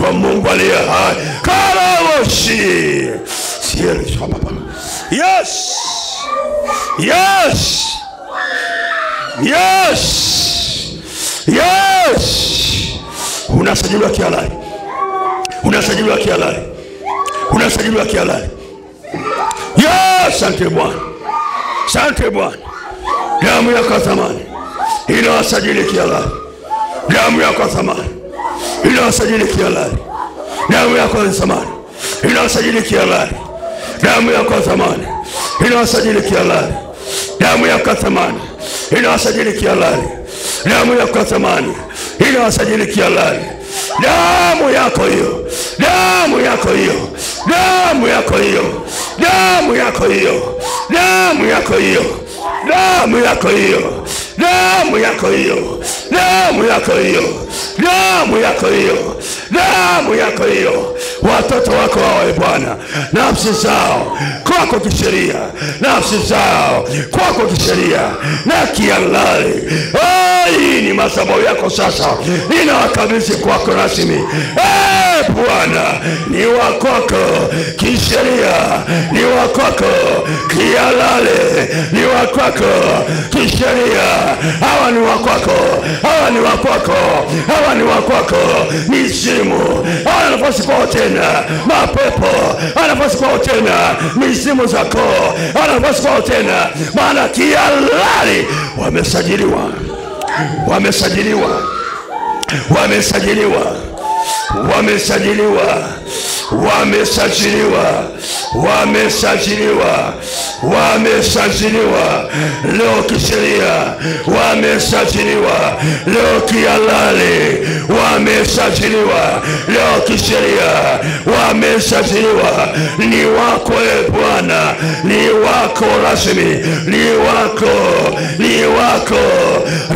wa Mungu aliye hai. Karawoshi. Yes. Yes. Yes. Yes. Unasajiliwa kihalali. Unasajiliwa kihalali. Unasajiliwa kihalali. Yes, asante Bwana. Asante Bwana. Damu yako ya thamani inawasajili kihalali. Damu yako ya thamani inawasajili kihalali. Damu yako ya thamani inawasajili kihalali. Damu yako ya thamani inawasajili kihalali. Damu yako ya thamani inawasajili kihalali. Damu yako ya thamani inawasajili kihalali. Damu yako hiyo. Damu yako hiyo. Damu yako hiyo. Damu yako hiyo. Damu yako hiyo. Damu yako hiyo. Damu yako hiyo. Damu yako hiyo. Damu yako hiyo. Damu yako hiyo. Watoto wako wawe Bwana, nafsi zao kwako kisheria. Nafsi zao kwako kisheria na kihalali. Hii ni madhabahu yako sasa. Ninawakabidhi kwako rasmi. Bwana, ni wakwako kisheria, ni wakwako kihalali, ni wakwako kisheria. Hawa ni wakwako, hawa ni wakwako, hawa ni wakwako. Mizimu hawana nafasi kwao tena. Mapepo hawana nafasi kwao tena. Mizimu zako hawana nafasi kwao tena, maana kihalali wamesajiliwa. Wamesajiliwa. Wamesajiliwa. Wamesajiliwa. Wamesajiliwa. Wamesajiliwa. Wamesajiliwa leo kisheria. Wamesajiliwa leo kihalali. Wamesajiliwa leo kisheria. Wamesajiliwa. Ni wako Bwana, ni wako rasmi, ni wako, ni wako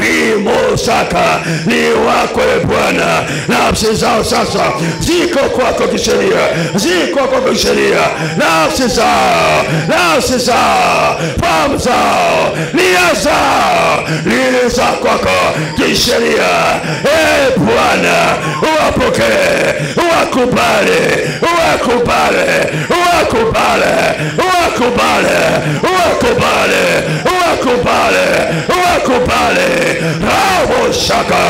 rimosaka, ni wako Bwana. Nafsi zao sasa ziko kwako kisheria, ziko kwako kisheria. Nafsi zao, nafsi zao, fahamu zao, nia zao, nia za kwako kisheria. Bwana, uwapokee, uwakubali, uwakubali, uwakubali, uwakubali, uwakubali, uwakubali, uwakubali. Rabo shaka,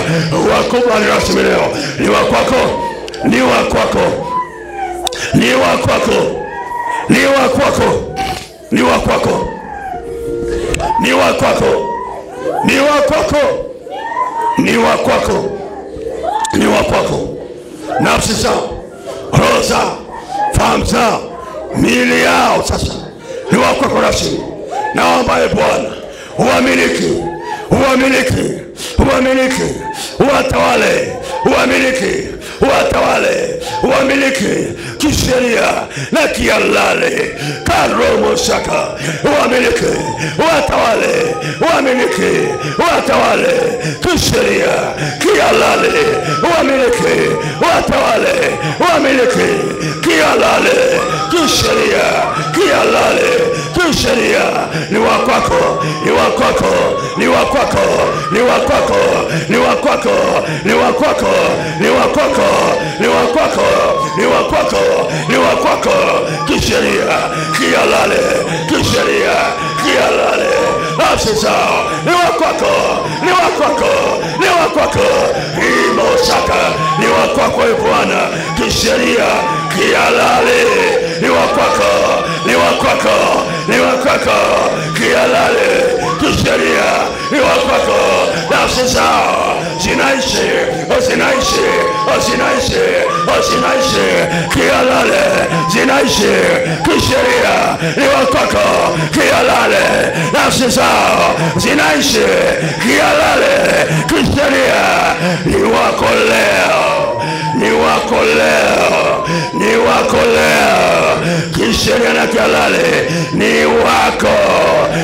uwakubali rasmi leo. Ni wakwako, ni wakwako, ni wakwako, ni wakwako, ni wakwako, ni wakwako, ni wakwako, ni wakwako, ni wakwako. Nafsi zao, roho zao, fahamu zao, miili yao sasa ni wakwako rasmi. Naomba Bwana uamiliki, uamiliki, uamiliki, uwatawale, uamiliki, uwatawale, uamiliki kisheria na kihalali. Karomo shaka, uamiliki, uwatawale, uamiliki, uwatawale kisheria, kihalali, uamiliki, uwatawale, uamiliki, kihalali, kisheria, kihalali, kisheria. Ni wakwako, ni wakwako, ni wakwako, ni wakwako, ni wakwako, ni wakwako, ni wakwako, ni wakwako, ni wakwako, ni wakwako kisheria, kihalali, kisheria, kihalali. Nafsi zao ni wakwako, ni wakwako, ni wakwako. Imosaka ni wakwako Bwana kisheria, kihalali. Ni wakwako, ni wakwako, ni wakwako kihalali, kisheria, ni wakwako. Nafsi zao zinaishi, zinaishi, zinaishi, zinaishi kihalali, zinaishi kisheria, ni wakwako kihalali. Nafsi zao zinaishi kihalali, kisheria, ni wako leo, ni wako leo, ni wako leo kisheria na kihalali. Ni wako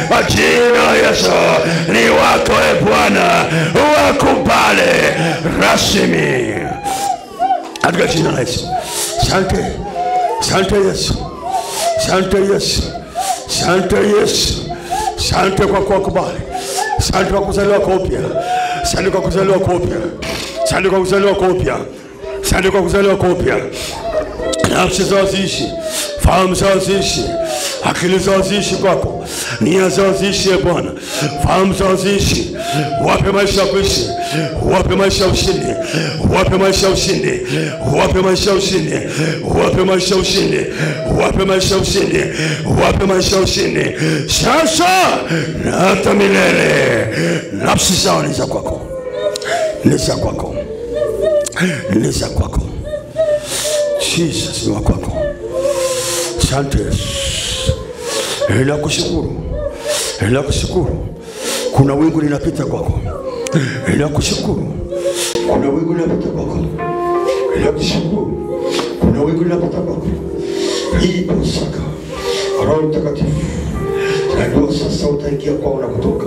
kwa jina Yesu, ni wako Bwana, uwakubali rasmi katika jina la Yesu. Asante, asante Yesu, asante Yesu, asante Yesu, asante kwa kuwakubali, asante kwa kuzaliwa kwa upya, asante kwa kuzaliwa kwa upya, asante kwa kuzaliwa kwa upya, Asante kwa kuzaliwa kwa upya. Nafsi zao ziishi, fahamu zao ziishi, akili zao ziishi kwako, nia zao ziishi Bwana, fahamu zao ziishi. Wape maisha ya kuishi, wape maisha ya ushindi, wape maisha ya ushindi, wape maisha ya ushindi, wape maisha ya ushindi, wape maisha ya ushindi, wape maisha ya ushindi sasa na hata milele. Nafsi zao ni za kwako, ni za kwako, ni za kwako. Jesus ni wa kwako. Asante Yesu. Ninakushukuru. Ninakushukuru. Kuna wingu linapita kwako. Ninakushukuru. Kuna wingu linapita kwako. Ninakushukuru. Kuna wingu linapita kwako. Hii Pasaka. Roho Mtakatifu. Ndio sasa utaingia kwa unakotoka.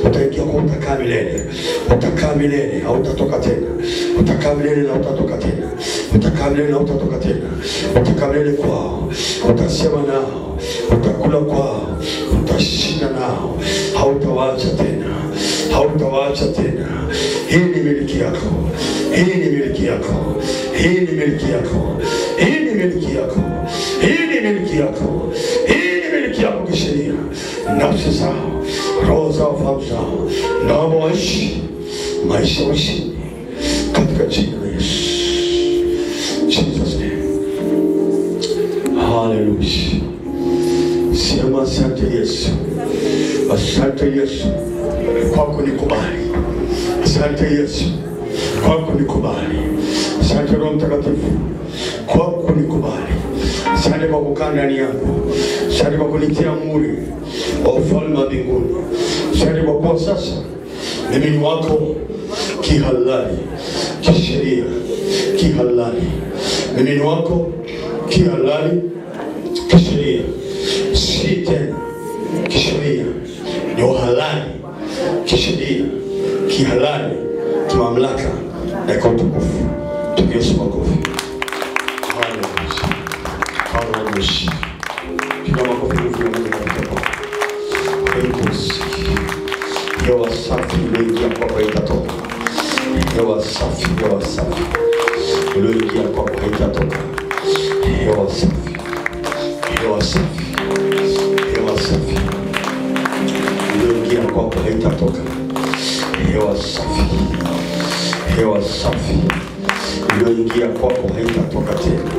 Utaingia kwa utakaa milele. Utakaa milele, hautatoka tena. Utakaa milele na utatoka tena. Utakaa milele na utatoka tena. Utakaa milele kwao. Utasema nao. Utakula kwao. Utashinda nao. Hautawaacha tena. Hautawaacha tena. Hii ni miliki yako. Hii ni miliki yako. Hii ni miliki yako. Hii ni miliki yako. Hii ni miliki yako. Hii ni miliki yako kisheria. Nafsi zao, roho zao, fahamu zao, naomba waishi maisha ya ushindi katika jina la Yesu. Jesus name. Hallelujah. Sema asante Yesu. Asante Yesu kwa kunikubali. Asante Yesu kwa kunikubali. Asante Roho Mtakatifu kwa kunikubali. Asante kwa kukaa ndani yangu. Asante kwa kunitia muhuri wa ufalme wa mbinguni. Asante kwa kuwa sasa mimi ni wako kihalali, kisheria, kihalali. Mimi ni wako kihalali, kisheria. Si tena kisheria, ni uhalali, kisheria, kihalali, kimamlaka na kwa utukufu. Tukiyesu makofi. Hallelujah. Piga makofi kwa Mungu wetu. Hewa safi imeingia kwako haitatoka. Hewa safi, hewa safi iliyoingia kwako haitatoka. Hewa safi, hewa safi, hewa safi iliyoingia kwako haitatoka. Hewa safi, hewa safi iliyoingia kwako haitatoka tena.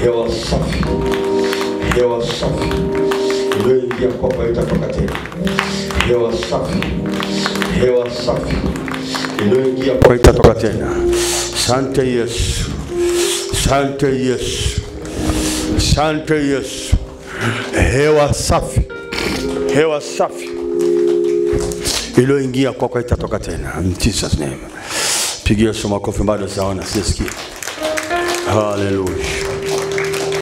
Hewa safi, hewa safi iliyoingia kwako haitatoka tena. Hewa safi, hewa safi iliyoingia kwako haitatoka tena. Asante Yesu, asante Yesu, asante Yesu. Hewa safi, hewa safi iliyoingia kwako haitatoka tena. In Jesus name. Pigia Yesu makofi bado saona sisikia. Hallelujah.